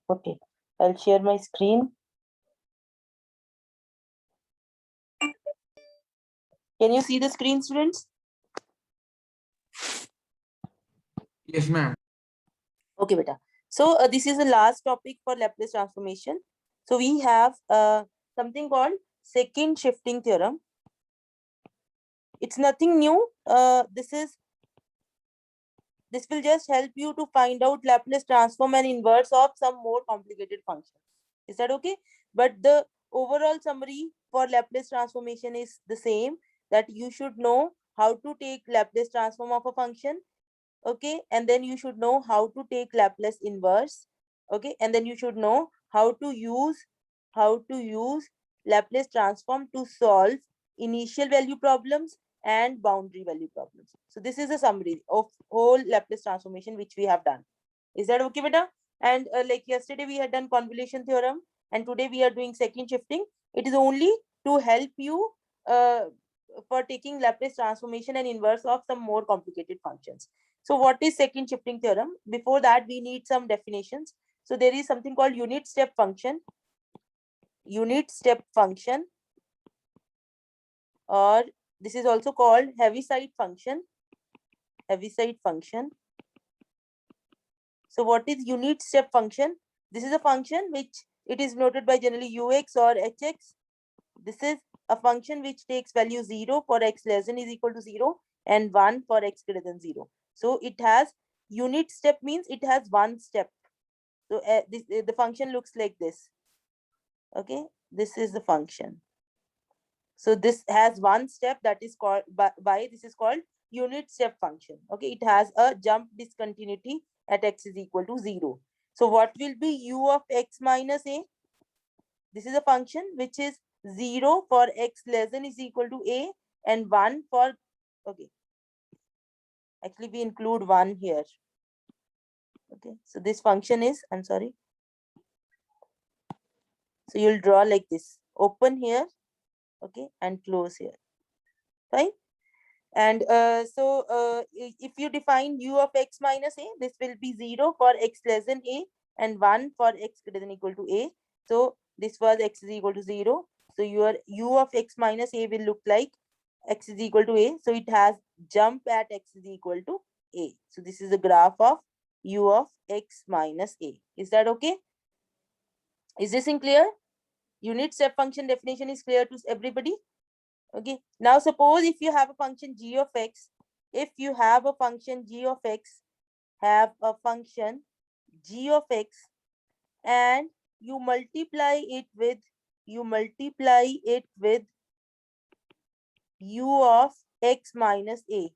Okay, I'll share my screen. Can you see the screen, students? Yes, ma'am. Okay, beta. So this is the last topic for Laplace transformation. So we have something called second shifting theorem. It's nothing new. This will just help you to find out Laplace transform and inverse of some more complicated functions. Is that okay? But the overall summary for Laplace transformation is the same, that you should know how to take Laplace transform of a function. Okay, and then you should know how to take Laplace inverse. Okay, and then you should know how to use Laplace transform to solve initial value problems and boundary value problems. So this is a summary of whole Laplace transformation which we have done. Is that okay, beta? And like yesterday we had done convolution theorem, and today we are doing second shifting. It is only to help you for taking Laplace transformation and inverse of some more complicated functions. So what is second shifting theorem? Before that, we need some definitions. So there is something called unit step function. Unit step function, or this is also called Heaviside function. Heaviside function. So what is unit step function? This is a function which it is noted by generally ux or hx. This is a function which takes value 0 for x less than is equal to 0 and 1 for x greater than 0. So it has unit step, means it has one step. So the function looks like this. Okay, this is the function. So this has one step, that is called by this is called unit step function. Okay, it has a jump discontinuity at x is equal to 0. So what will be u of x minus a? This is a function which is 0 for x less than is equal to a and 1 for, okay, actually we include 1 here. Okay, so this function is, I'm sorry. So you'll draw like this, open here, okay, and close here, right? And if you define u of x minus a, this will be 0 for x less than a and 1 for x greater than equal to a. So this was x is equal to 0. So your u of x minus a will look like x is equal to a. So it has jump at x is equal to a. So this is a graph of u of x minus a. Is that okay? Is this in clear? Unit step function definition is clear to everybody? Okay. Now suppose if you have a function g of x, if you have a function g of x, have a function g of x, and you multiply it with u of x minus a.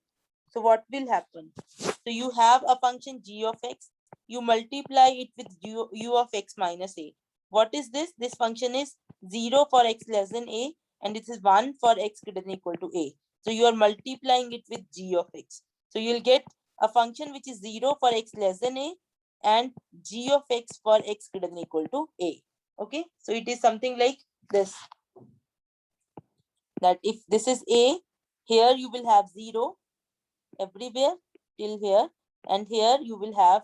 So what will happen? So you have a function g of x, you multiply it with u of x minus a. What is this? This function is 0 for x less than a, and this is 1 for x greater than equal to a. So you are multiplying it with g of x. So you'll get a function which is 0 for x less than a and g of x for x greater than equal to a. Okay, so it is something like this, that if this is a, here you will have 0 everywhere till here, and here you will have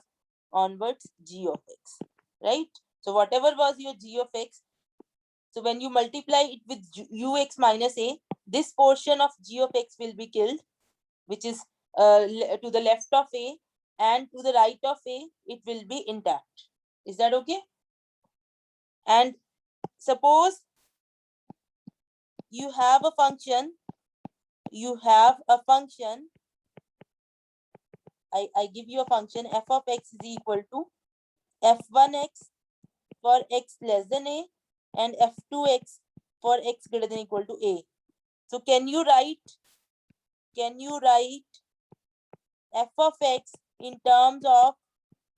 onwards g of x, right? So whatever was your g of x, so when you multiply it with ux minus a, this portion of g of x will be killed, which is to the left of a, and to the right of a, it will be intact. Is that okay? And suppose you have a function, I give you a function f of x is equal to f1x for x less than a and f2x for x greater than equal to a. So can you write f of x in terms of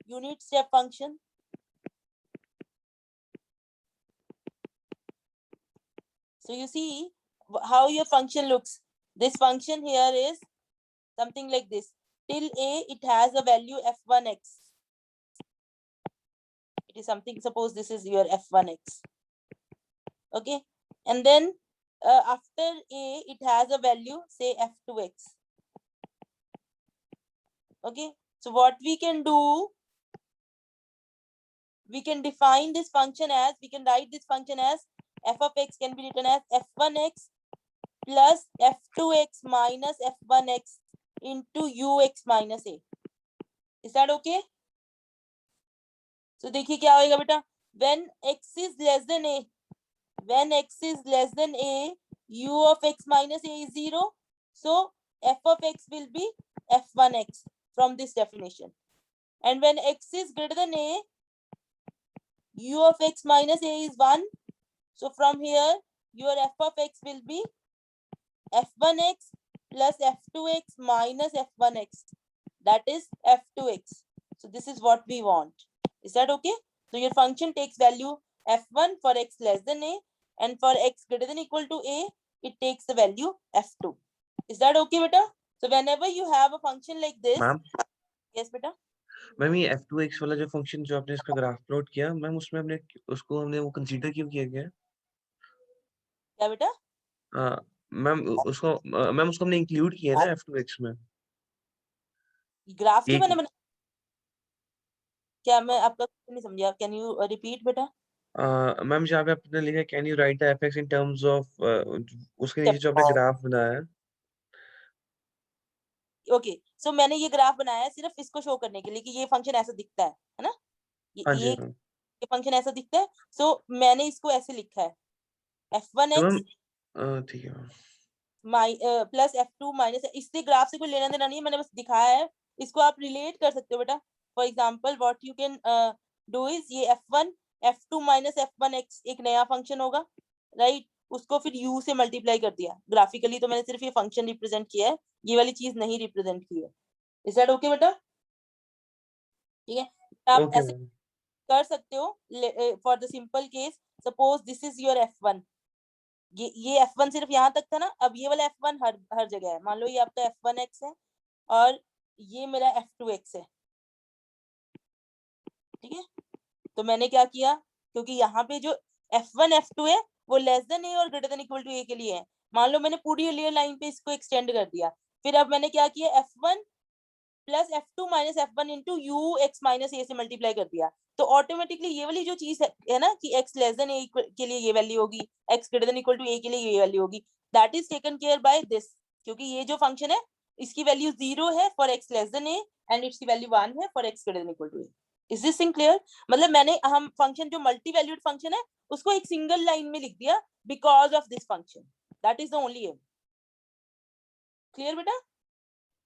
unit step function? So you see how your function looks. This function here is something like this. Till a, it has a value f1x. It is something, suppose this is your f1x. Okay, and then after a, it has a value, say f2x. Okay, so what we can do, we can define this function as, we can write this function as f of x can be written as f1x plus f2x minus f1x into ux minus a. Is that okay? So देखिए क्या होएगा बेटा, when x is less than a, when x is less than a, u of x minus a is 0. So f of x will be f1x from this definition. And when x is greater than a, u of x minus a is 1. So from here, your f of x will be f1x plus f2x minus f1x. That is f2x. So this is what we want. Is that okay? So your function takes value f1 for x less than a, and for x greater than equal to a, it takes the value f2. Is that okay, beta? So whenever you have a function like this, ma'am yes, beta. Ma'am ये f2x वाला जो function जो आपने इसका graph plot किया ma'am, उसमें हमने उसको हमने वो कंसीडर क्यों किया गया? क्या बेटा? मैम उसको हमने इंक्लूड किया ना f2x में। ग्राफ क्यों एक मैंने बना? क्या मैं आपका नहीं समझा? कैन यू रिपीट बेटा? मैम जहाँ पे आपने लिखा can you right the fx in terms of उसके नीचे जो आपने ग्राफ बनाया है। ओके, सो मैंने ये ग्राफ बनाया है सिर्फ इसको शो करने के लिए कि ये फंक्शन ऐसा दिखता है ना? हाँ जी ये मैम। फंक्शन ऐसा दिखता है, सो मैंने इसको ऐसे लिखा है f1x ठीक है मैम। प्लस f2 माइनस, इससे ग्राफ से कोई लेना देना नहीं है, मैंने बस दिखाया है। इसको आप रिलेट कर सकते हो बेटा। For example what you can do is, ये f1 f2 माइनस f1x एक नया फंक्शन होगा, राइट? उसको फिर u से मल्टीप्लाई कर दिया ग्राफिकली, तो मैंने सिर्फ ये फंक्शन रिप्रेजेंट किया है, ये वाली चीज नहीं रिप्रेजेंट की है। इज दैट ओके बेटा? ठीक है, आप ऐसे कर सकते हो for the simple case. Suppose this is your f1, ये f1 सिर्फ यहाँ तक था ना, अब ये वाला f1 हर जगह है। मान लो ये आपका f1x है और ये मेरा f2x है, ठीक है? तो मैंने क्या किया, क्योंकि यहाँ पे जो f1 f2 है वो लेस देन a और greater than equal to a के लिए है। मान लो मैंने पूरी लिनियर लाइन पे इसको एक्सटेंड कर दिया, फिर अब मैंने क्या किया, f1 plus f2 minus f1 into ux minus a से मल्टीप्लाई कर दिया। तो ऑटोमेटिकली ये वाली जो चीज है ना कि x लेस देन a के लिए ये वैल्यू होगी, x greater than equal to a के लिए ये वैल्यू होगी, that is taken care by this. क्योंकि ये जो फंक्शन है इसकी वैल्यू 0 है for x less than a and इसकी वैल्यू 1 है for x greater than equal to a। Is this thing clear? मतलब मैंने हम फंक्शन जो मल्टी वैल्यूड फंक्शन है उसको एक सिंगल लाइन में लिख दिया because of this function, that is the only M. Clear बेटा?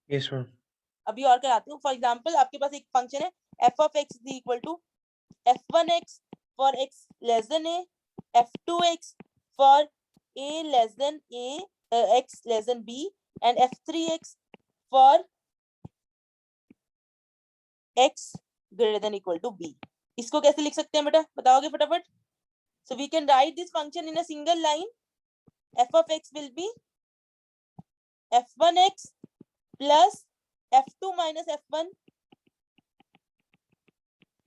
Yes ma'am. अभी और कराती हूँ। फॉर एग्जाम्पल आपके पास एक फंक्शन है f of x is equal to f1x for x less than a, f2x for a less than a, x less than b, and f3x for x greater than equal to b। इसको कैसे लिख सकते हैं बेटा, बताओगे फटाफट? So we can write this function in a single line. f of x will be f1x plus f2 minus f1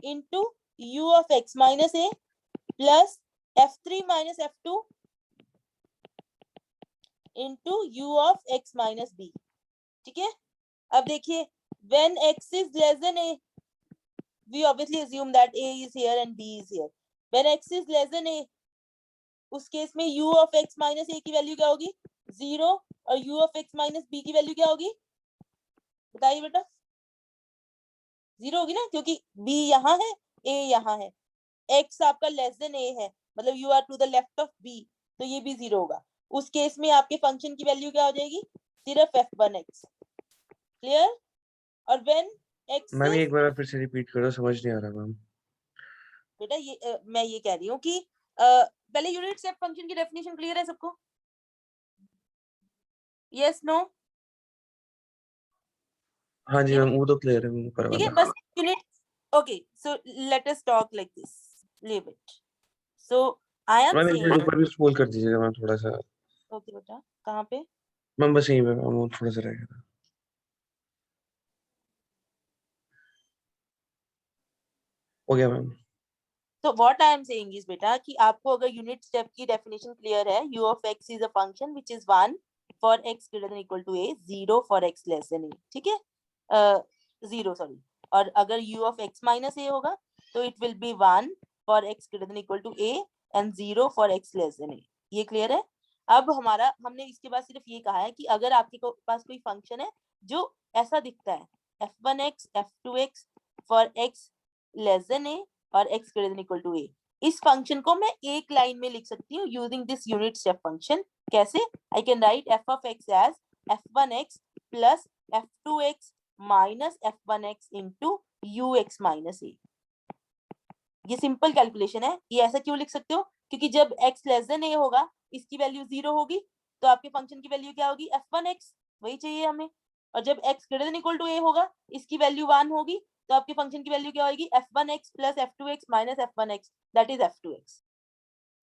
into u of x minus a plus f3 minus f2 into u of x minus b। ठीक है? अब देखिए, when x is less than a, we obviously assume that a is here and b is here. When x is less than a, उस case में u of x minus a की value क्या होगी? 0, और u of x minus b की value क्या होगी? बताइए बेटा। 0 होगी ना, क्योंकि b यहाँ है, a यहाँ है। x आपका लेस देन a है, मतलब you are to the left of b, तो ये भी 0 होगा। उस केस में आपके फंक्शन की वैल्यू क्या हो जाएगी? सिर्फ f1x। क्लियर? और व्हेन x मैम एक बार फिर से रिपीट करो, समझ नहीं आ रहा मैम। बेटा ये मैं ये कह रही हूँ कि पहले यूनिट स्टेप फंक्शन की डेफिनेशन क्लियर है सबको? Yes no? हाँ जी मैम, वो तो क्लियर है मैम, करवा ठीक है, दो। बस unit. Okay, so let us talk like this, leave it. So I am ma'am एक सेइंग, ऊपर भी स्क्रॉल कर दीजिएगा मैम थोड़ा सा। ओके बेटा, कहाँ पे? मैम बस यहीं पे मैम, वो थोड़ा सा रह गया था। हो गया ma'am. So what I am saying is बेटा कि आपको अगर यूनिट स्टेप की डेफिनेशन क्लियर है, u of x is a function which is 1 for x greater than equal to a, 0 for x less than a, ठीक है? 0 sorry. और अगर u of x minus a होगा तो it will be 1 for x greater than equal to a and 0 for x less than a. ये clear है? अब हमने इसके बाद सिर्फ ये कहा है कि अगर आपके पास कोई फंक्शन है जो ऐसा दिखता है f1x f2x for x less than a और x greater than equal to a, इस फंक्शन को मैं एक लाइन में लिख सकती हूँ using this unit step function. कैसे? I can write f of x as f1x plus f2x minus f1x into ux minus a. ये सिंपल कैलकुलेशन है. ये ऐसा क्यों लिख सकते हो? क्योंकि जब x लेस देन a होगा, इसकी वैल्यू 0 होगी, तो आपके फंक्शन की वैल्यू क्या होगी? f1x, वही चाहिए हमें. और जब x greater than equal to a होगा, इसकी वैल्यू 1 होगी, तो आपके फंक्शन की वैल्यू क्या होगी? f1x plus f2x minus f1x, that is f2x.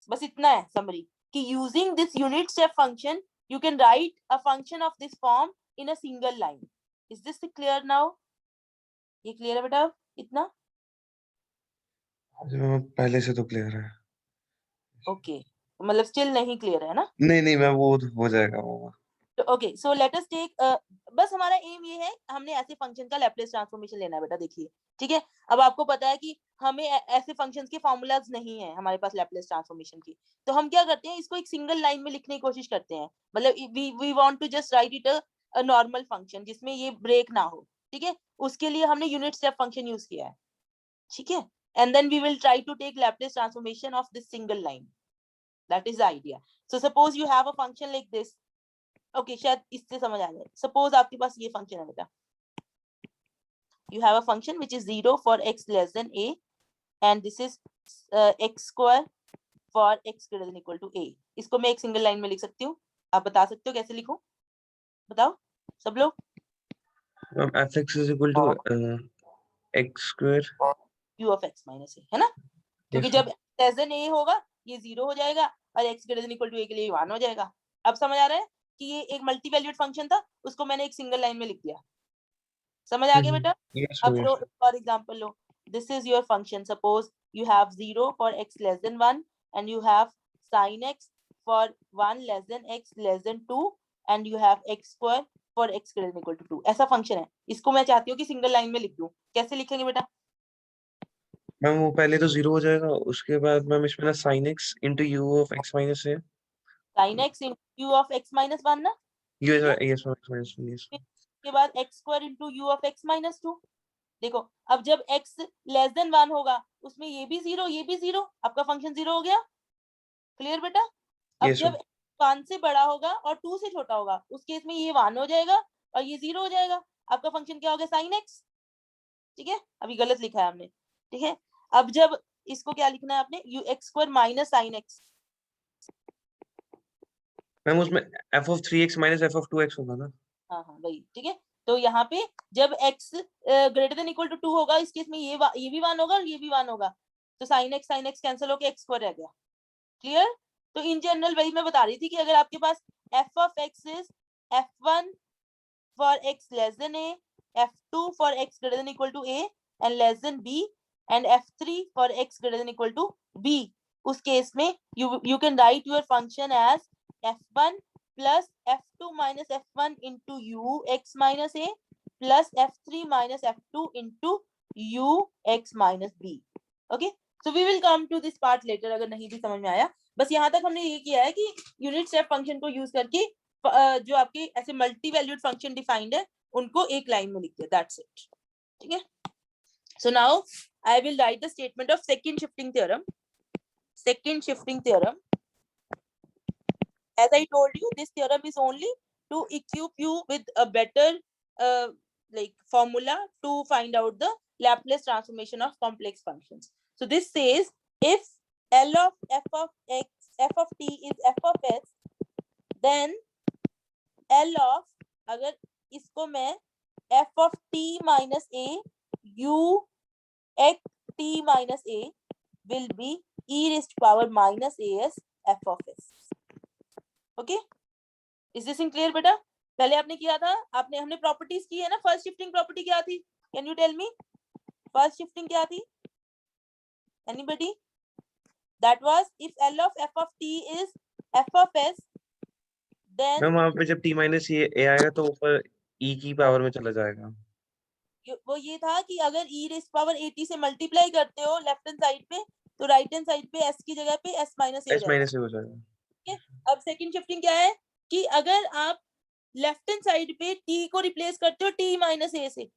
बस इतना है समरी कि using this unit step function you can write a function of this form in a single line. Is this clear now? ये clear है बेटा? इतना पहले से तो क्लियर है. ओके मतलब स्टिल नहीं क्लियर है ना? नहीं मैं वो हो जाएगा वो. Okay so let us take बस हमारा एम ये है, हमने ऐसे फंक्शन का लैप्लेस ट्रांसफॉर्मेशन लेना है बेटा. देखिए ठीक है, अब आपको पता है कि हमें ऐसे फंक्शंस के फॉर्मूलाज नहीं है हमारे पास लैप्लेस ट्रांसफॉर्मेशन की, तो हम क्या करते हैं, इसको एक सिंगल लाइन में लिखने की कोशिश करते हैं. मतलब we want to just write it a normal function जिसमें ये ब्रेक ना हो. ठीक है, उसके लिए हमने यूनिट स्टेप फंक्शन यूज किया है. ठीक है, and then we will try to take Laplace transformation of this single line. That is the idea. So suppose you have a function like this. Okay, शायद इससे समझ आ जाए. Suppose आपके पास ये function है बेटा. You have a function which is 0 for x less than a, and this is x square for x greater than equal to a. इसको मैं एक single line में लिख सकती हूँ. आप बता सकते हो कैसे लिखूं? बताओ सब लोग. fx is equal to x square u of x minus a, है ना? क्योंकि जब लेस देन a होगा ये 0 हो जाएगा और x greater than equal to a के लिए 1 हो जाएगा. अब समझ आ रहा है कि ये एक मल्टी वैल्यूड फंक्शन था, उसको मैंने एक सिंगल लाइन में लिख दिया. समझ आ गया बेटा? अब लो फॉर एग्जांपल लो, this is your function. Suppose you have 0 for x less than 1 and you have sin x for 1 less than x less than 2 and you have x square for x greater than equal to 2. ऐसा function है, इसको मैं चाहती हूँ कि single line में लिख दूं. कैसे लिखेंगे बेटा? मैम वो पहले तो 0 हो जाएगा, उसके बाद मैम इसमें ना sin x into u of x minus a. sin x into u of x minus 1 ना, u ठीक है? yes x minus 1 yes. के बाद x square into u of x minus 2. देखो अब जब x लेस देन 1 होगा उसमें ये भी 0 ये भी 0, आपका फंक्शन 0 हो गया. क्लियर बेटा? अब Yes, जब 1 से बड़ा होगा और 2 से छोटा होगा उस केस में ये 1 हो जाएगा और ये 0 हो जाएगा. आपका फंक्शन क्या हो गया? sin x. ठीक है, अभी गलत लिखा है हमने. ठीक है, अब जब इसको क्या लिखना है आपने? u x square minus sin x. Ma'am उसमें f of 3x minus f of 2x होगा ना. हाँ वही. ठीक है, तो यहाँ पे जब x greater than equal to 2 होगा इस केस में ये भी 1 होगा और ये भी 1 होगा, तो sin x कैंसिल होके x स्क्वायर रह गया. क्लियर? तो इन जनरल वही मैं बता रही थी कि अगर आपके पास f of x is f1 for x less than a, f2 for x greater than equal to a and less than b and f3 for x greater than equal to b, उस case में you can write your function as f1 plus f2 minus f1 into u x minus a plus f3 minus f2 into u x minus b. Okay, so we will come to this part later अगर नहीं भी समझ में आया. बस यहाँ तक हमने ये किया है कि यूनिट स्टेप फंक्शन को यूज करके जो आपके ऐसे मल्टी वैल्यूड फंक्शन डिफाइंड है उनको एक लाइन में लिख दिया. That's it. ठीक है, so now I will write the statement of second shifting theorem. Second shifting theorem, as I told you, this theorem is only to equip you with a better like formula to find out the Laplace transformation of complex functions. So this says if L of f of x, f of t is f of s, then L of, अगर इसको मैं f of t minus a u x t minus a will be e raised to power minus as f of s. Okay, is this in clear बेटा? पहले आपने किया था, हमने properties की है ना. फर्स्ट शिफ्टिंग प्रॉपर्टी क्या थी? Can you tell me first shifting क्या थी? Anybody? That was if L of f of t is f of s, then ma'am वहाँ पे जब t minus a आएगा तो ऊपर e की पावर में चला जाएगा. वो ये था कि अगर e रेस्ट पावर 80 से मल्टीप्लाई करते हो लेफ्ट हैंड साइड पे, तो राइट हैंड साइड पे s की जगह पे s minus A S minus हो जाएगा। ठीक है। अब सेकंड शिफ्टिंग क्या है कि अगर आप लेफ्ट हैंड साइड पे t को रिप्लेस करते हो t माइनस ए से,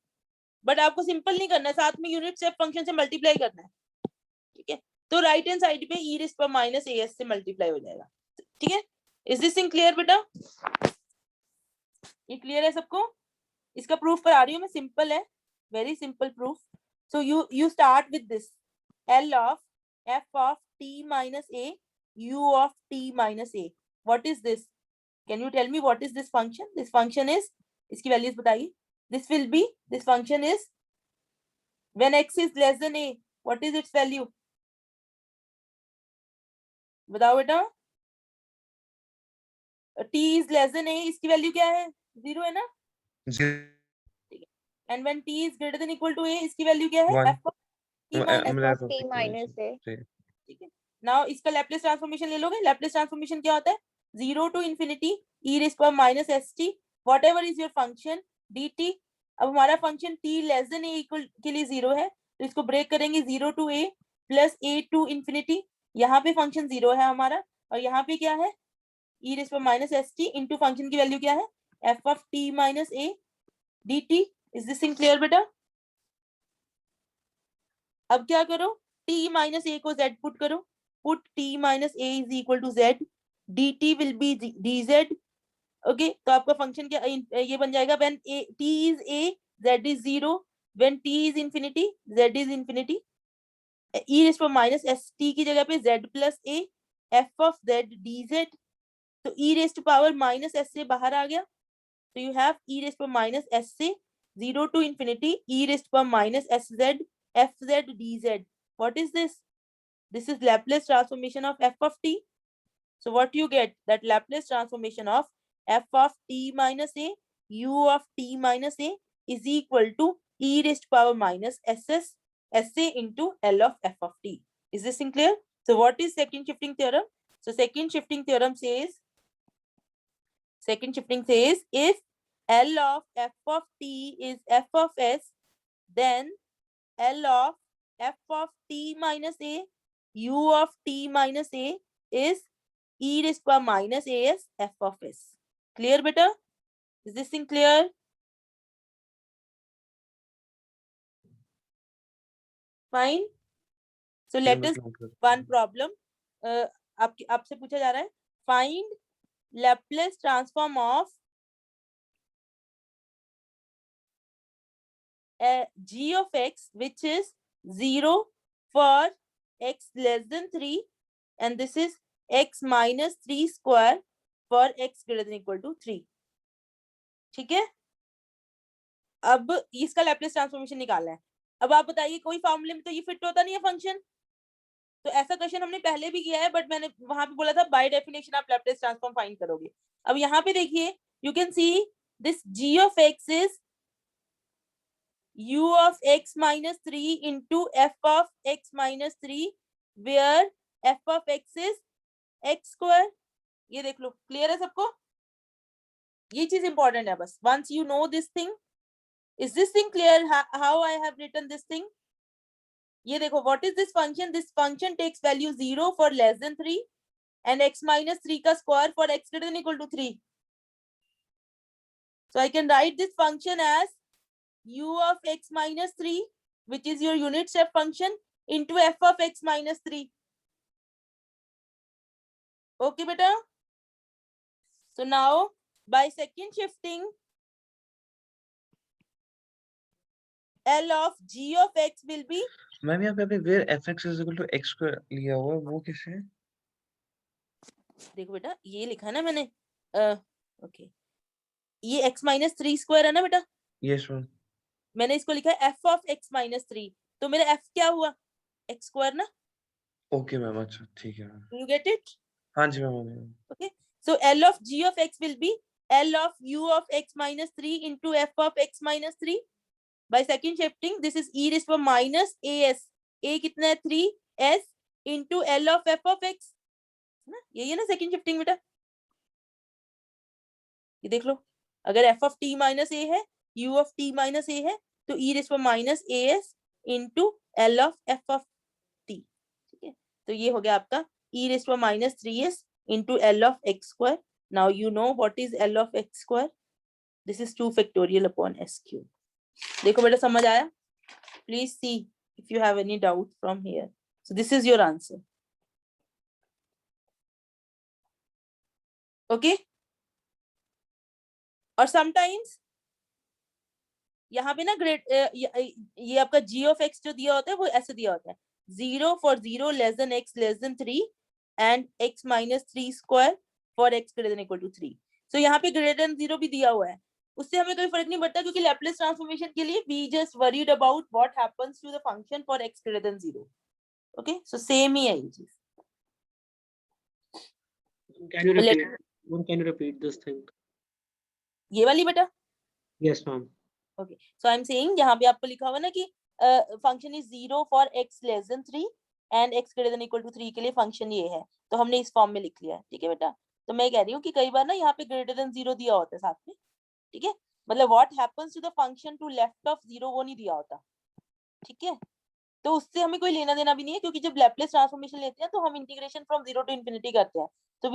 बट आपको सिंपल नहीं करना है, साथ में यूनिट स्टेप फंक्शन से मल्टीप्लाई करना है, ठीक है। तो राइट हैंड साइड पे e रेस्ट पावर माइनस ए से मल्टीप्लाई हो जाएगा, ठीक है। इज दिस थिंग क्लियर बेटा? ये क्लियर है सबको? इसका प्रूफ करा रही हूँ मैं, सिंपल है, very simple proof. So you start with this L of f of t minus a u of t minus a. What is this? Can you tell me what is this function? This function is, इसकी values बताइए. This function is when x is less than a, what is its value? बताओ बेटा. t is less than a, इसकी value क्या है? 0 है ना? And when t is greater than equal to a, इसकी value क्या है? f of t minus a. ठीक है. नाउ इसका लैप्लेस ट्रांसफॉर्मेशन ले लोगे. लैप्लेस ट्रांसफॉर्मेशन क्या होता है? 0 to infinity e raised power minus st whatever is your function dt. अब हमारा function t less than a equal के लिए 0 है, तो इसको ब्रेक करेंगे 0 to a plus a to infinity. यहाँ पे फंक्शन 0 है हमारा, और यहाँ पे क्या है? e raised power minus st into function की वैल्यू क्या है? f of t minus a dt. Is this thing clear बेटा? अब क्या करो? t minus a को z पुट करो. Put t minus a is equal to z. dt will be dz. Okay, तो आपका फंक्शन क्या ये बन जाएगा? when t is a, z is 0. when t is infinity, z is infinity. e raised to minus st की जगह पे z plus a f of z dz. तो e raised to power minus s से बाहर आ गया, तो you have e raised to minus s से 0 to infinity e raised to minus sz fz dz. What is this? This is Laplace transformation of f of t. So what you get? That Laplace transformation of f of t minus a u of t minus a is equal to e raised to power minus ss sa into L of f of t. Is this thing clear? So what is second shifting theorem? So second shifting theorem says if L of f of t is f of s, then L of f of t minus a u of t minus a is e raised to power minus as f of s. Clear beta? Is this thing clear? Fine. So let us one problem. आपसे पूछा जा रहा है, find Laplace transform of g of x which is 0 for x less than 3, and this is x minus 3 square for x greater than equal to 3. ठीक है. अब इसका Laplace transformation निकालना है. अब आप बताइए, कोई फॉर्मूले में तो ये फिट होता नहीं है फंक्शन. तो ऐसा क्वेश्चन हमने पहले भी किया है, बट मैंने वहां पे बोला था बाय डेफिनेशन आप लैप्लेस ट्रांसफॉर्म फाइंड करोगे. अब यहाँ पे देखिए, you can see this g of x is u of x minus 3 into f of x minus 3, where f of x is x square. ये देख लो, क्लियर है सबको? ये चीज इंपॉर्टेंट है बस. once you know this thing, is this thing clear how I have written this thing? ये देखो, what is this function? This function takes value 0 for less than 3 and x minus 3 का square for x greater than equal to 3. So I can write this function as u of x minus 3, which is your unit step function, into f of x minus 3. Okay beta? So now by second shifting, L of g of x will be, ma'am यहाँ पे where fx is equal to x square लिया हुआ है, वो कैसे है? देखो बेटा, ये लिखा है ना मैंने, ओके, ये x minus 3 स्क्वायर है ना बेटा. Yes ma'am. मैंने इसको लिखा है f of x minus 3, तो मेरा f क्या हुआ? x स्क्वायर ना. ओके मैम, अच्छा ठीक है मैम. You get it? हाँ जी ma'am. Okay, so L of g of x will be L of u of x minus 3 into f of x minus 3. By second shifting, this is e raised to minus as. a कितना है? 3s into L of f of x. ना, यही है ना second shifting बेटा? ये देख लो, अगर f of t minus a है, u of t minus a है, to e raised to minus as into L of f of t. ठीक है, तो ये हो गया आपका e raised to minus 3s into L of x square. Now you know what is L of x square. This is 2 factorial upon s cube. देखो बेटा समझ आया? Please see if you have any doubt from here. So this is your answer. Okay? और sometimes यहाँ पे ना grade ये आपका g of x जो दिया होता है वो ऐसे दिया होता है 0 for 0 less than x less than 3 and x minus 3 square for x greater than equal to 3. So यहाँ पे greater than 0 भी दिया हुआ है, उससे हमें कोई फर्क नहीं पड़ता क्योंकि Laplace transformation के लिए we just worried about what happens to the function for x greater than 0. Okay, so same ही है ये चीज. Can you repeat? Can you repeat this thing? ये वाली बेटा. Yes, ma'am. Okay, so I'm saying यहाँ पे आपको लिखा हुआ ना कि function is 0 for x less than 3 and x greater than equal to 3 के लिए function ये है, तो हमने इस फॉर्म में लिख लिया है. ठीक है बेटा, तो मैं कह रही हूँ कि कई बार ना यहाँ पे greater than 0 दिया होता है साथ में. ठीक है, मतलब what happens to the function to left of 0 वो नहीं दिया होता. ठीक है, तो उससे हमें कोई लेना देना भी नहीं है क्योंकि जब Laplace ट्रांसफॉर्मेशन लेते हैं तो हम इंटीग्रेशन फ्रॉम 0 to infinity करते हैं. तो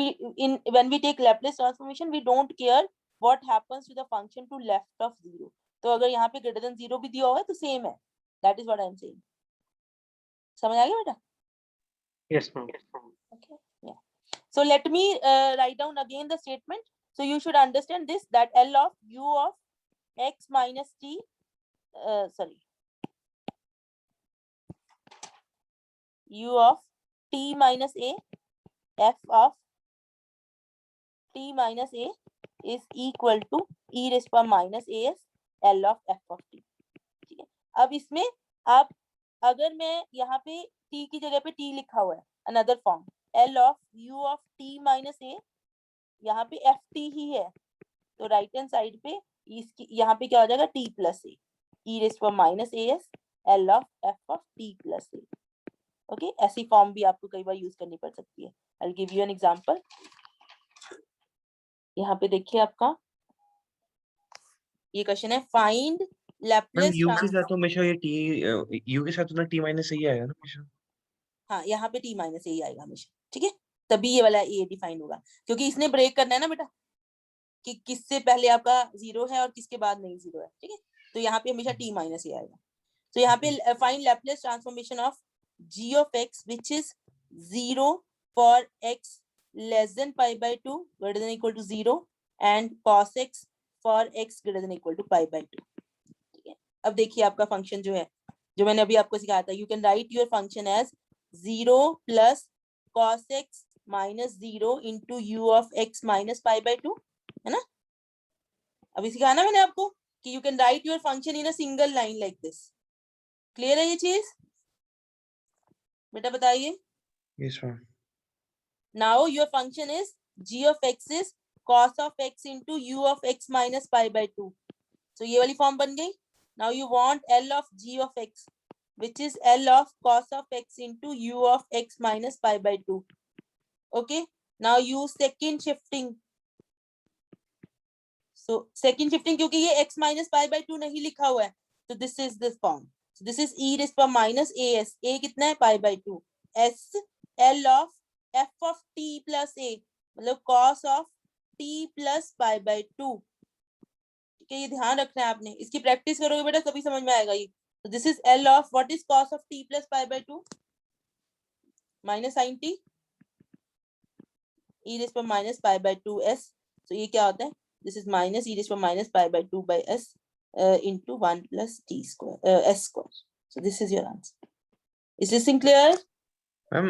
when we take Laplace transformation we don't care what happens to the function to left of 0. तो अगर यहाँ पे greater than 0 भी दिया हुआ है तो सेम है. That is what I am saying. समझ आ गया बेटा? Yes, ma'am. Okay, yeah. So let me write down again the statement. So you should understand this, that L of u of x minus t, u of t minus a, f of t minus a is equal to e raised to minus as L of f of t. ठीक है, अब इसमें आप अगर मैं यहाँ पे t की जगह पे t लिखा हुआ है another form L of u of t minus a, यहाँ पे f t ही है तो राइट हैंड साइड पे इसकी यहाँ पे क्या हो जाएगा t plus a e raised to minus as L of f of t plus a. Okay, ऐसी फॉर्म भी आपको कई बार यूज करनी पड़ सकती है. I'll give you an example. यहाँ पे देखिए आपका ये क्वेश्चन है फाइंड मैम लैपलेस u के साथ तो हमेशा ये t u के साथ तो ना t माइनस ही आएगा ना हमेशा. हाँ, यहाँ पे t माइनस ही आएगा हमेशा. ठीक है, तभी ये वाला a डिफाइन होगा क्योंकि इसने ब्रेक करना है ना बेटा कि किससे पहले आपका 0 है और किसके बाद नहीं 0 है. ठीक है, तो यहाँ पे हमेशा t माइनस ही आएगा. तो यहाँ पे find Laplace transformation of g of x which is 0 for x less than pi by 2 greater than equal to 0 and cos x for x greater than equal to pi by 2. ठीक है, अब देखिए आपका function जो है जो मैंने अभी आपको सिखाया था, you can write your function as 0 plus cos x minus 0 into u of x minus pi by 2, है ना. अभी सिखाया ना मैंने आपको कि you can write your function in a single line like this. Clear है ये चीज बेटा? बताइए. Yes, ma'am. Now your function is g of x is cos of x into u of x minus pi by 2. So ये वाली form बन गई. Now you want L of g of x which is L of cos of x into u of x minus pi by 2. Okay. Now use second shifting. So second shifting क्योंकि ये x minus pi by 2 नहीं लिखा हुआ है तो this is this form. So this is e raised to minus as. a कितना है pi by 2. s L of f of t plus a मतलब cos of t plus pi by 2. ठीक है, ये ध्यान रखना है आपने. इसकी प्रैक्टिस करोगे बेटा तभी समझ में आएगा ये. So this is L of what is cos of t plus pi by 2 minus sin t e raised to minus pi by 2s. So ये क्या होता है? This is minus e raised to minus pi by 2 by s into 1 plus t square s square. So this is your answer. Is this clear? Ma'am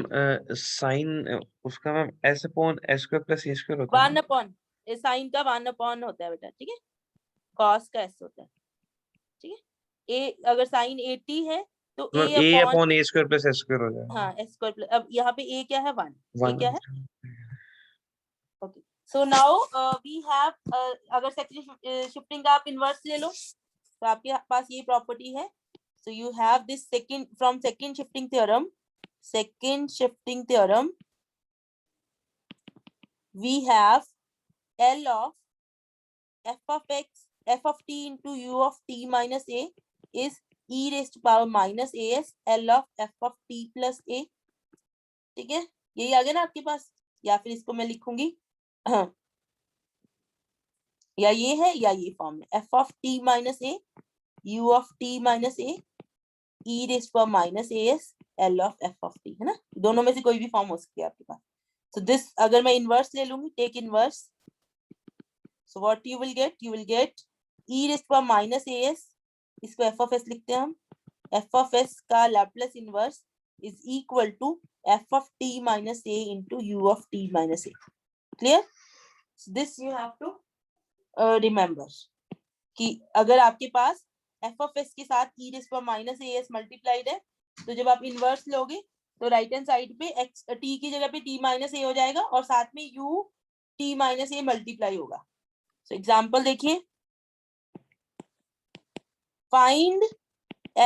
sine उसका ma'am s upon s square plus a square होता है 1 upon sign का 1 upon होता है बेटा. ठीक है, cos का s होता है. ठीक है, a अगर साइन 80 है तो ma'am a a upon upon a square plus s square हो जाएगा. हाँ s square plus. अब यहाँ पे a क्या है 1. a One. क्या है? Okay. So now we have अगर सेकंड शिफ्टिंग का आप इनवर्स ले लो तो आपके पास ये प्रॉपर्टी है. So you have this second from second shifting theorem. Second shifting theorem. We have L of f of x f of t into u of t minus a is e raised to power minus as L of f of t plus a. ठीक है, यही आ गया ना आपके पास, या फिर इसको मैं लिखूंगी या ये है या ये फॉर्म में, f of t minus a u of t minus a e raised to power minus as L of f of t, है ना, दोनों में से कोई भी फॉर्म हो सकती है आपके पास. So this अगर मैं इनवर्स ले लूंगी, take inverse, so what you will get e raised to power minus as, इसको f of s लिखते हैं हम, f of s का Laplace inverse is equal to f of t minus a into u of t minus a. Clear? So this you have to remember कि अगर आपके पास f of s के साथ e raised to power minus as multiplied है, तो जब आप inverse लोगे तो राइट हैंड साइड पे x t की जगह पे t माइनस a हो जाएगा और साथ में u t minus a multiply होगा. सो एग्जांपल देखिए, find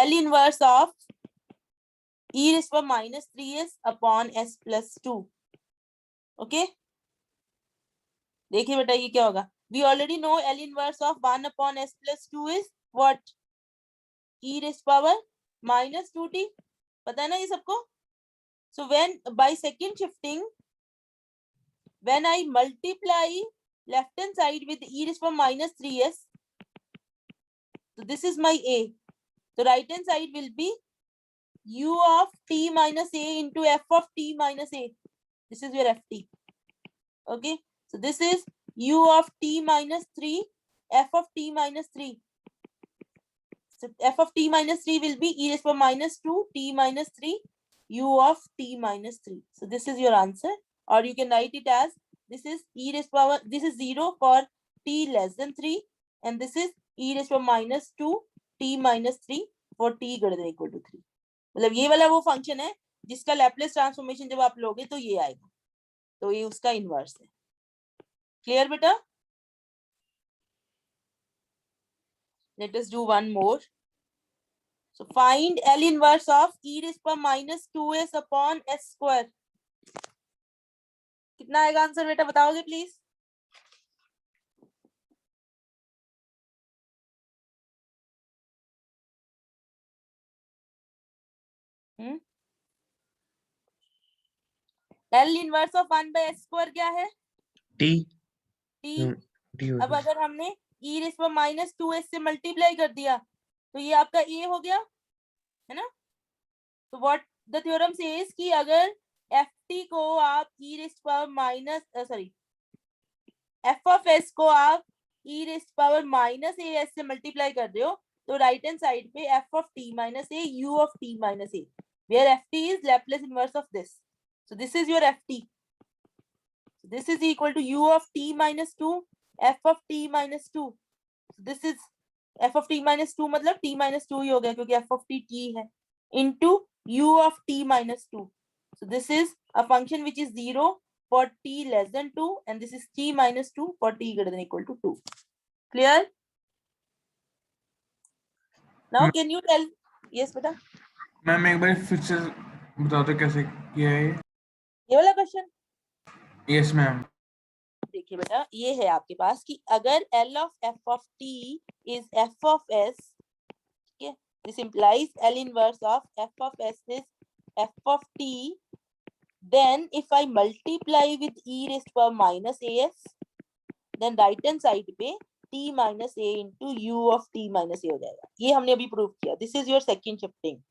L inverse of e raised to power minus 3s upon s plus 2. Okay, देखिए बेटा ये क्या होगा. We already know L inverse of 1 upon s plus 2 is what? E raised to power minus 2t. पता है ना ये सबको. So when by second shifting, when I multiply left hand side with e raised to power minus 3s, so this is my a. So right hand side will be u of t minus a into f of t minus a. This is your ft. Okay, so this is u of t minus 3, f of t minus 3. So f of t minus 3 will be e raised to power minus 2 t minus 3 u of t minus 3. So this is your answer, or you can write it as this is e raised to power, this is 0 for t less than 3, and this is e raised to power minus 2 t minus 3 for t greater than equal to 3. मतलब ये वाला वो function है जिसका Laplace transformation जब आप लोगे तो ये आएगा, तो ये उसका इनवर्स है. क्लियर बेटा? Let us do one more. So find L inverse of e raised to power minus 2s upon s square. कितना आएगा आंसर बेटा, बताओगे please? L inverse of 1 by s square क्या है? t t. t हो अब गया. अगर हमने e raised to power minus 2s से मल्टीप्लाई कर दिया तो ये आपका a हो गया, है ना. तो व्हाट द थ्योरम सेज कि अगर ft को आप e raised to power minus f of s को आप e raised to power minus as से मल्टीप्लाई कर रहे हो तो राइट हैंड साइड पे f of t minus a u of t minus a, where ft is Laplace inverse of this. So this is your ft. This is equal to u of t minus 2 f of t minus 2. This is f of t minus 2 मतलब t minus 2 ही हो गया क्योंकि f of t t है, into u of t minus 2. So this is a function which is 0 for t less than 2 and this is t minus 2 for t greater than equal to 2. Clear? Now can you tell? Yes बेटा, ma'am एक बार फिर से बता दो कैसे किया है ये वाला क्वेश्चन. Yes ma'am. देखिए बेटा, ये है आपके पास कि अगर L of f of t is f of s, ठीक है, this implies L inverse of f of s is f of t, then if I multiply with e raised to power minus as, then right hand side पे t minus a into u of t minus a हो जाएगा. ये हमने अभी prove किया. This is your second shifting.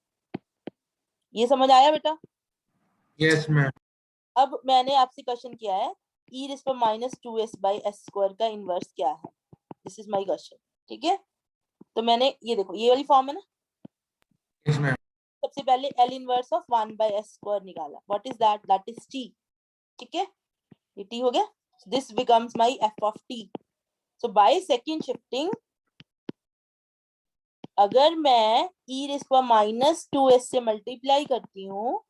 ये समझ आया बेटा? Yes ma'am. अब मैंने आपसे क्वेश्चन किया है e raised to power minus 2s by s square का इनवर्स क्या है. This is my question. ठीक है, तो मैंने ये देखो ये वाली फॉर्म है ना. Yes ma'am. सबसे पहले L inverse of 1 by s square निकाला. What is that? That is t. ठीक है, ये t हो गया. This becomes my f of t. So by second shifting अगर मैं e raised to power minus 2s से मल्टीप्लाई करती हूँ,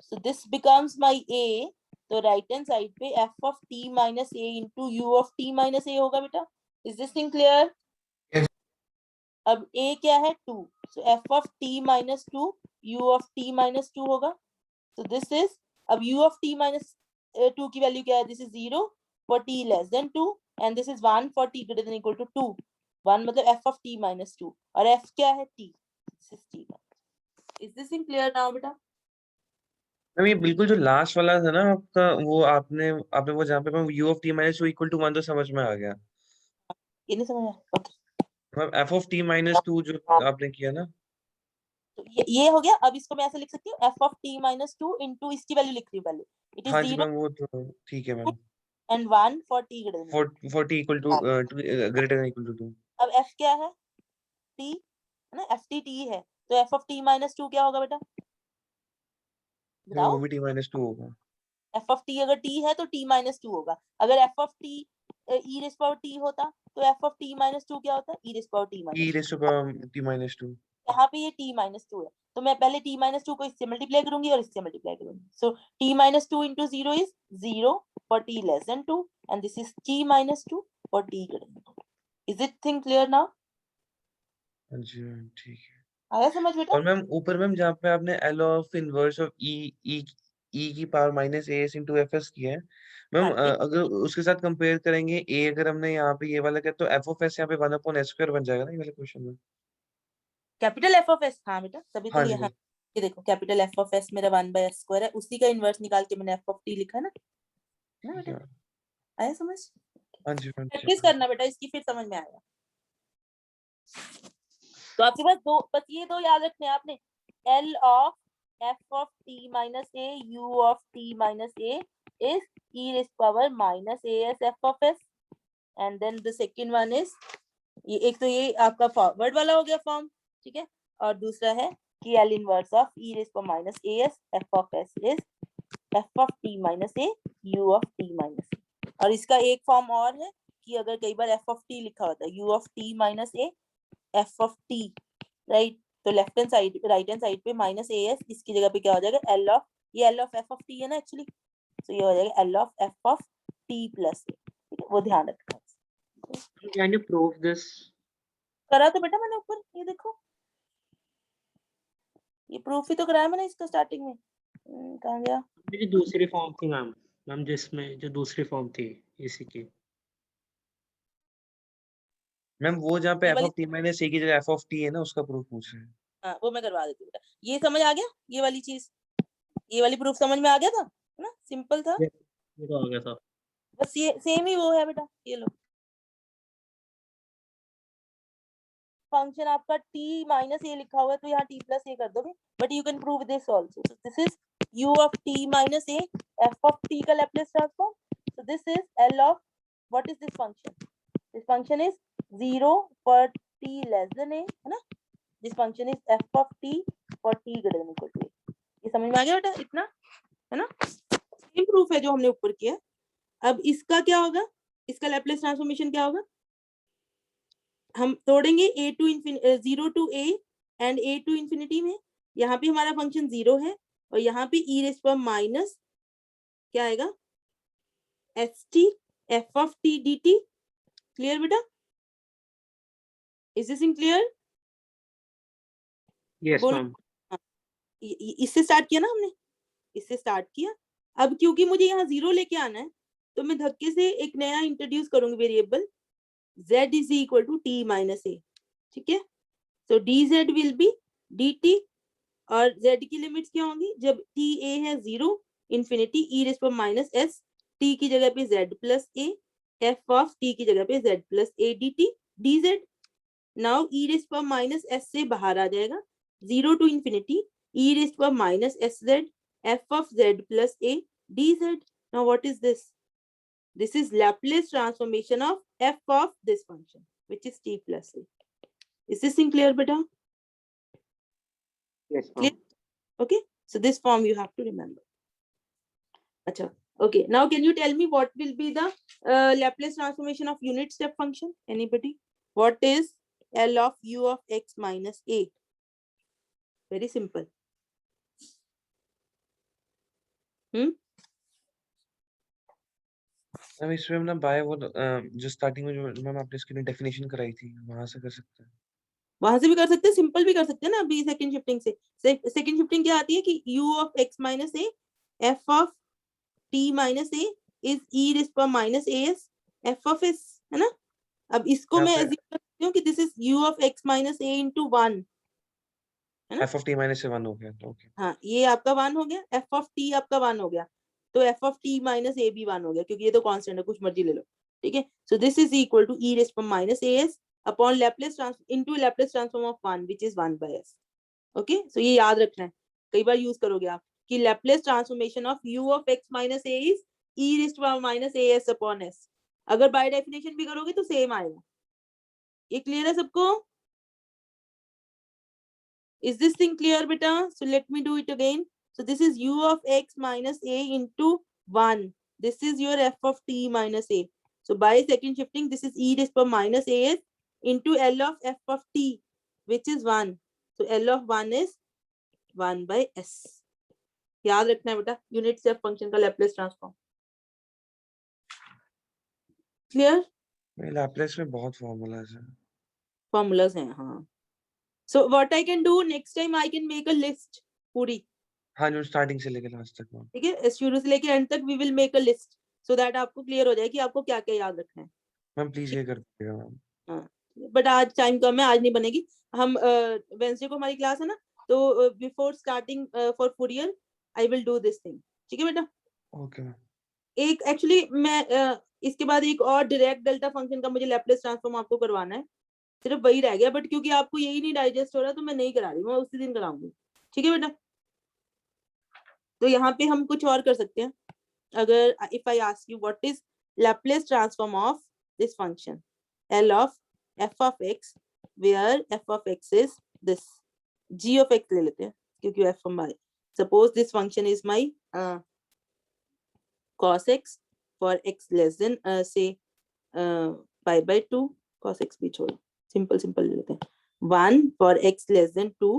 so this becomes my a, तो राइट हैंड साइड पे f of t minus a into u of t minus a होगा बेटा. Is this thing clear? Yes. अब a क्या है? 2. so f of t minus 2 u of t minus 2 होगा. so this is, अब u of t minus 2 की value क्या है? This is 0 for t less than 2 and this is 1 for t greater than equal to 2. 1 मतलब f of t minus 2 और f क्या है t. This is t. Is this in clear now बेटा? Ma'am ये बिल्कुल जो लास्ट वाला था ना आपका, वो आपने वो जहाँ पे ma'am u of t minus 2 equal to 1 तो समझ में आ गया ये नहीं समझ आया? Okay, ma'am f of t minus 2 जो आपने किया ना। तो ये हो गया. अब इसको मैं ऐसे लिख सकती हूँ f of t minus 2 into इसकी वैल्यू लिख रही हूँ पहले. It is हाँ जी 0 मैम, वो तो ठीक है ma'am. and 1 for t greater than 2. for t equal to greater than equal to 2। अब f क्या है? t है ना, ft t है, तो f of t minus 2 क्या होगा बेटा? वो बताओ. भी t minus 2 होगा। f of t अगर t है तो t minus 2 होगा. अगर f of t e raised power t होता तो f of t minus 2 क्या होता? e raised power t e minus 2. raised to power t minus 2। यहाँ पे ये t minus 2 है, तो मैं पहले t minus 2 को इससे मल्टीप्लाई करूंगी और इससे मल्टीप्लाई करूंगी. सो t minus 2 into 0 is 0 for t less than 2 and this is t minus 2 for t greater than 2. Is it thing clear now? हाँ जी मैम, ठीक है। आया समझ बेटा? और मैम ऊपर मैम जहाँ पे आपने L of inverse of e की power minus as into fs किया है मैम, हाँ, अगर उसके साथ कंपेयर करेंगे a, अगर हमने यहाँ पे ये वाला किया तो f of s यहाँ पे 1/s² बन जाएगा ना ये वाले क्वेश्चन में। Capital f of s. हाँ बेटा, तभी तो हाँ ये जी हाँ मैम। ये देखो कैपिटल f of s मेरा 1/s² है, उसी का इनवर्स निकाल के मैंने f of t लिखा ना ठीक बेटा. है। आया समझ? हाँ जी मैम, ठीक प्रैक्टिस है। करना बेटा इसकी, फिर समझ में आएगा. तो आपके पास दो, बस ये दो याद रखने हैं आपने. L of f of t minus a u of t minus a is e raised power minus as f of s and then the second one is ये एक तो ये आपका फॉरवर्ड वाला हो गया फॉर्म, ठीक है, और दूसरा है कि L inverse of e raised power minus as f of s is f of t minus a u of t minus a. और इसका एक फॉर्म और है कि अगर कई बार f of t लिखा होता है u of t minus a f of t, right, तो left hand side right hand side पे माइनस as, इसकी जगह पे क्या हो जाएगा L ऑफ, ये L of f of t है ना एक्चुअली, तो ये हो जाएगा L of f of t plus a. ठीक है, वो ध्यान रखना. Can you prove this? करा तो बेटा मैंने ऊपर, ये देखो, ये प्रूफ ही तो कराया मैंने इसका स्टार्टिंग में. कहाँ गया? मेरी दूसरी फॉर्म थी मैम. मैम जिसमें जो दूसरी फॉर्म थी इसी की. मैम वो जहाँ पे ये f वाली, of t minus a की जगह f of t है ना, उसका प्रूफ पूछ रहे हैं। हाँ वो मैं करवा देती हूँ बेटा. ये समझ आ गया? ये वाली चीज, ये वाली प्रूफ समझ में आ गया था है ना? सिंपल था. ये तो आ गया था. बस ये सेम ही वो है बेटा. ये लो फंक्शन आपका t minus a लिखा हुआ है तो यहाँ t plus a कर दोगे, but you can prove this also. So this is u of t minus a f of t का Laplace transform. So this is L of, what is this function? This function is 0 for t less than a, है ना? This function is f of t for t greater than equal to a. ये समझ में आ गया बेटा इतना, है ना? सेम प्रूफ है जो हमने ऊपर किया. अब इसका क्या होगा? इसका लैप्लेस ट्रांसफॉर्मेशन क्या होगा? हम तोड़ेंगे a to 0 to a and a to infinity में. यहाँ पे हमारा फंक्शन 0 है और यहाँ पे e raised power माइनस क्या आएगा? st f of t dt. Clear बेटा? Is this in clear? Yes बोल. मैम. इससे स्टार्ट किया ना हमने, इससे स्टार्ट किया. अब क्योंकि मुझे यहाँ 0 लेके आना है तो मैं धक्के से एक नया इंट्रोड्यूस करूंगी variable z is equal to t minus a. ठीक है, तो dz will be dt और z की लिमिट्स क्या होंगी? जब t a है 0 infinity e raised power minus s, t की जगह पे z plus a, f of t की जगह पे z plus a dt dz. Now e raised power minus s से बाहर आ जाएगा, 0 to infinity e raised power minus sz f of z plus a dz. Now what is this? This is Laplace transformation of f of this function, which is t plus a. Is this thing clear, beta? Yes Clear? Ma'am. Okay, so this form you have to remember. Acha. Okay, now can you tell me what will be the Laplace transformation of unit step function? Anybody? What is L of u of x minus a? Very simple. Ma'am इसमें हम ना bye वो जो starting में जो ma'am आपने इसकी definition कराई थी वहां से कर सकते हैं। वहां से भी कर सकते हैं, सिंपल भी कर सकते हैं ना. अभी सेकंड शिफ्टिंग से, सेकंड शिफ्टिंग क्या आती है कि u of x minus a f of t minus a is e raised power minus as f of s, है ना? अब इसको यहाँ मैं पे assume करती हूँ कि this is u of x minus a into 1, है ना? f of t minus से 1 हो गया तो ओके हाँ, ये आपका 1 हो गया, f of t आपका 1 हो गया, तो f of t minus a भी 1 हो गया, क्योंकि ये तो कांस्टेंट है, कुछ मर्जी ले लो, ठीक है? So this is equal to e raised to minus as upon Laplace transform into Laplace transform of 1 which is 1 by s. Okay, so ये याद रखना है, कई बार यूज करोगे आप कि Laplace transformation of u of x minus a is e raised to minus as upon s. अगर by definition भी करोगे तो सेम आएगा. ये क्लियर है सबको? Is this thing clear, beta? So let me do it again. So this is u of x minus a into 1. This is your f of t minus a. So by second shifting, this is e raised to minus as into L of f of t, which is 1. So L of 1 is 1 by s. याद रखना है बेटा, unit step function का Laplace transform. Clear? Laplace में बहुत formulas हैं formulas हैं, हाँ. So what I can do next time, I can make a list पूरी, हाँ जो स्टार्टिंग से लेकर लास्ट तक मैम ठीक है? शुरू से लेके एंड तक we will make a list so that आपको क्लियर हो जाए कि आपको क्या क्या याद रखना है. मैम प्लीज ये कर दीजिएगा मैम हाँ, बट आज टाइम कम है, आज नहीं बनेगी. हम वेंसडे को हमारी क्लास है ना, तो before starting for Fourier I will do this thing, ठीक है बेटा? ओके मैम एक एक्चुअली मैं इसके बाद एक और डायरेक्ट डेल्टा फंक्शन का मुझे लैप्लेस ट्रांसफॉर्म आपको करवाना है, सिर्फ वही रह गया, बट क्योंकि आपको यही नहीं डाइजेस्ट हो रहा तो मैं नहीं करा रही, मैं उसी दिन कराऊंगी, ठीक है बेटा? तो यहाँ पे हम कुछ और कर सकते हैं. अगर if I ask you what is Laplace transform of this function L of f of x, where f of x is this, g of x ले लेते हैं क्योंकि f हमारे, suppose this function is my cos x for x less than say pi by 2, cos x भी छोड़ो, simple ले लेते हैं, 1 for x less than 2,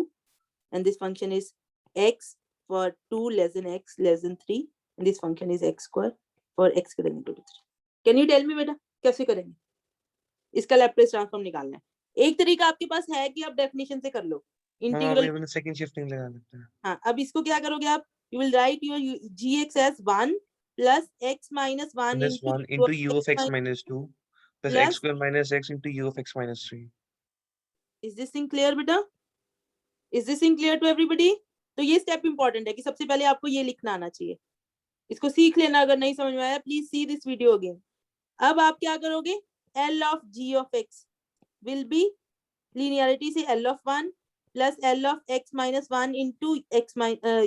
and this function is x for 2 less than x less than 3, and this function is x square for x greater than 2 to 3. Can you tell me बेटा कैसे करेंगे? इसका Laplace transform निकालना है. एक तरीका आपके पास है कि आप डेफिनेशन से कर लो, मैम आप इंटीग्रल. इवन सेकंड शिफ्टिंग लगा लेते हैं हाँ, अब इसको क्या करोगे आप? You will write your gx as 1 plus x minus 1 minus into 1 into u of x minus minus 2 plus x plus. square minus x into u of x minus 3 Is this thing clear बेटा? Is this thing clear to everybody? तो ये step important है कि सबसे पहले आपको ये लिखना आना चाहिए. इसको सीख लेना, अगर नहीं समझ में आया please see this video again. अब आप क्या करोगे? L of g of x will be linearity से L of 1 plus L of x minus 1 into x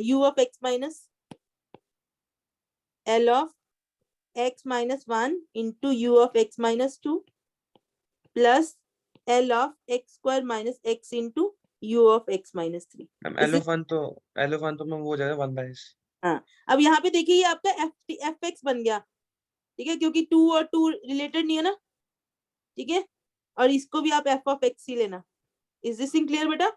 u of x minus L of x minus 1 into u of x minus 2 plus L of x square minus x into u of x minus 3. Ma'am Is it- L of 1 तो ma'am वो हो जाएगा 1 by s हाँ, अब यहाँ पे देखिए ये आपका एफ एक्स बन गया, ठीक है, क्योंकि 2 और 2 रिलेटेड नहीं है ना, ठीक है? और इसको भी आप एफ ऑफ एक्स ही लेना. इज दिस थिंग क्लियर बेटा?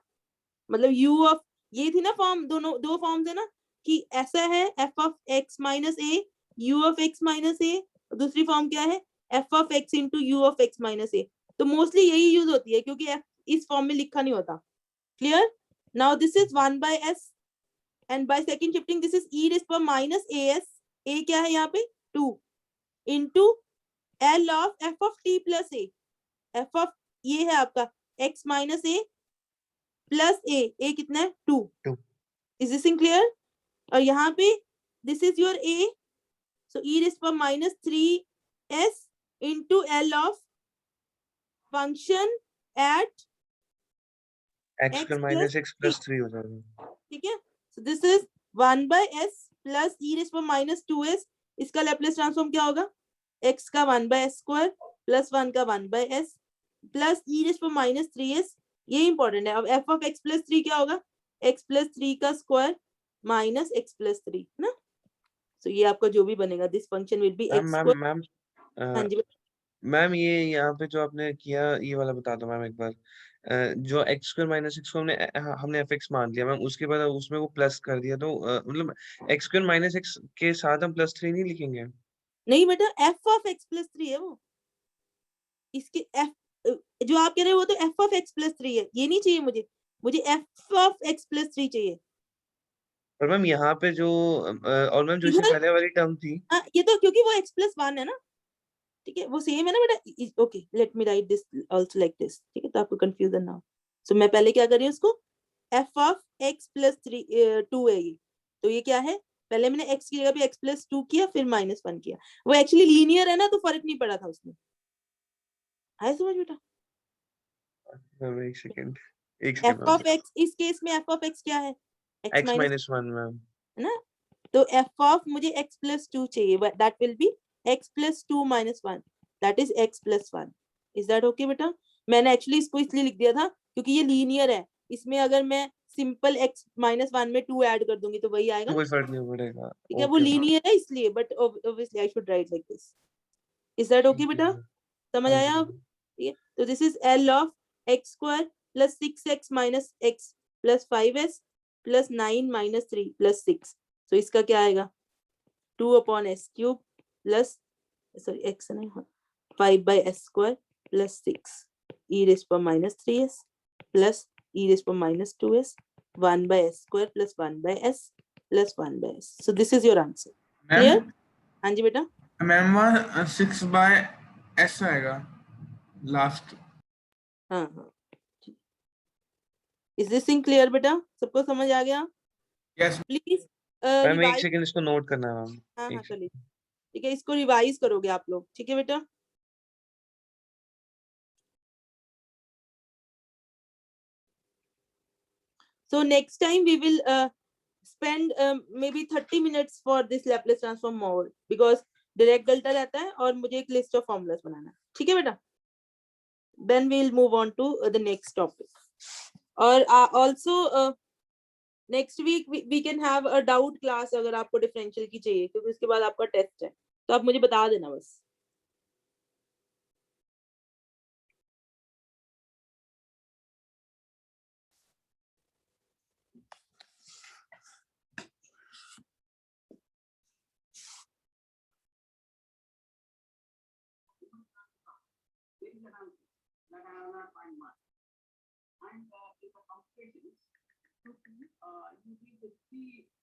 मतलब यू ऑफ, ये थी ना फॉर्म, दोनों दो फॉर्म्स है ना, कि ऐसा है F of X minus A U of X minus A, दूसरी फॉर्म क्या है? F of X into U of X minus A. तो मोस्टली यही यूज होती है क्योंकि एफ इस फॉर्म में लिखा नहीं होता. Clear? Now this is 1 by s and by second shifting this is e raised to minus as, a क्या है यहाँ पे? 2 into L of f of t plus a, f of ये है आपका x minus a plus a कितना है? 2. 2 Is this in clear? और यहाँ पे this is your a, so e raised to minus 3s into L of function at x x square plus minus x plus 3 हो जाएगा ठीक है? So this is 1 by s plus e raised to minus 2s. इसका Laplace transform क्या होगा? x का 1 by s square plus 1 का 1 by s plus e raised to minus 3s. ये इंपॉर्टेंट है. अब f of x plus 3 क्या होगा? x plus 3 का स्क्वायर माइनस x plus 3 ना. So ये आपका जो भी बनेगा, this function will be x square. Ma'am हाँ जी मैम ये यहाँ पे जो आपने किया ये वाला बता दो मैम एक बार जो x स्क्वायर माइनस x को हमने fx मान लिया मैम, उसके बाद उसमें वो प्लस कर दिया तो मतलब x स्क्वायर माइनस x के साथ हम प्लस 3 नहीं लिखेंगे? नहीं बेटा, f of x plus 3 है वो. इसके f जो आप कह रहे हो वो तो f of x plus 3 है. ये नहीं चाहिए मुझे f of x plus 3 चाहिए. और मैम यहाँ पे जो और मैम जो इससे इधर- पहले वाली टर्म थी हाँ, ये तो क्योंकि वो x plus 1 है ना, ठीक है, वो सेम है ना बेटा। Okay, let me right this also like this, ठीक है, तो आपको कंफ्यूजन ना हो। सो मैं पहले क्या कर रही हूँ, उसको f ऑफ x प्लस 2 है ये, तो ये क्या है, पहले मैंने x की जगह पे x प्लस 2 किया, फिर -1 किया। वो एक्चुअली लीनियर है ना, तो फर्क नहीं पड़ा था उसमें। आया समझ बेटा? एक सेकंड f ऑफ x, इस केस में f ऑफ x क्या है, x x माइनस, -1 मैम। है ना? तो f ऑफ मुझे x प्लस 2 चाहिए, that will be x plus 2 minus 1, that is x plus 1। Is that okay बेटा? मैंने एक्चुअली इसको इसलिए लिख दिया था क्योंकि ये लीनियर है, इसमें अगर मैं सिंपल x -1 में 2 ऐड कर दूंगी तो वही आएगा ना, कोई फर्क नहीं पड़ेगा। ठीक है, वो लीनियर है इसलिए, but obviously I should write like this. Is that okay बेटा? समझ हाँ आया जी। अब? ठीक है, तो this is L of x square plus 6x minus x plus 5s plus 9 minus 3 plus 6। तो इसका क्या आएगा, 2 upon s cube plus, sorry x नहीं, 5 by s square plus 6 e rays power minus 3s plus e rays power minus 2s 1 by s square plus 1 by s plus 1 by s. So this is your answer. Clear? Ma'am हाँ जी बेटा। Ma'am वहाँ 6/s आएगा last. हाँ हाँ, is this thing clear बेटा? सबको समझ आ गया? यस प्लीज मैम एक रिवाइज। सेकंड इसको नोट करना है मैम। हाँ हाँ एक कर लीजिए, ठीक है, इसको रिवाइज करोगे आप लोग, ठीक है बेटा? So next time we will spend maybe 30 minutes for this Laplace transform more, because direct delta रहता है और मुझे एक list of formulas बनाना है, ठीक है बेटा? Then we'll move on to the next topic. और also next week we can have a doubt class अगर आपको differential की चाहिए, क्योंकि उसके बाद आपका टेस्ट है, तो आप मुझे बता देना बस।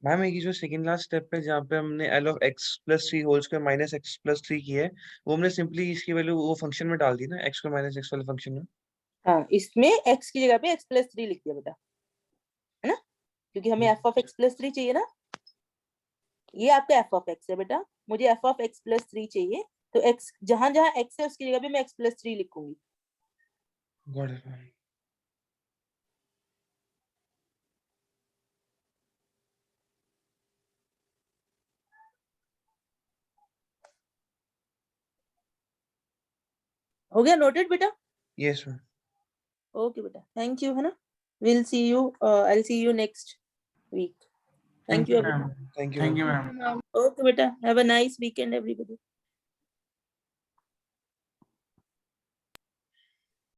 मैम एक जो सेकंड लास्ट स्टेप पे जहाँ पे हमने L of x plus 3 whole square minus x plus 3 की है, वो हमने सिंपली इसकी वैल्यू वो फंक्शन में डाल दी ना, x स्क्वायर माइनस x वाले फंक्शन में। हाँ, इसमें x की जगह पे x प्लस 3 लिख दिया बेटा, है ना? क्योंकि हमें f ऑफ x प्लस 3 चाहिए ना, ये आपका f ऑफ x है बेटा, मुझे f ऑफ x प्लस 3 चाहिए, तो x जहां जहां x है उसकी जगह पे मैं x प्लस 3 लिखूंगी। Got it ma'am. हो गया नोटेड बेटा? Yes ma'am. ओके बेटा, थैंक यू, है ना? Will see you, I will see you next week. Thank you ma'am. Thank you thank ma'am. You ma'am. Okay बेटा, have a nice weekend everybody.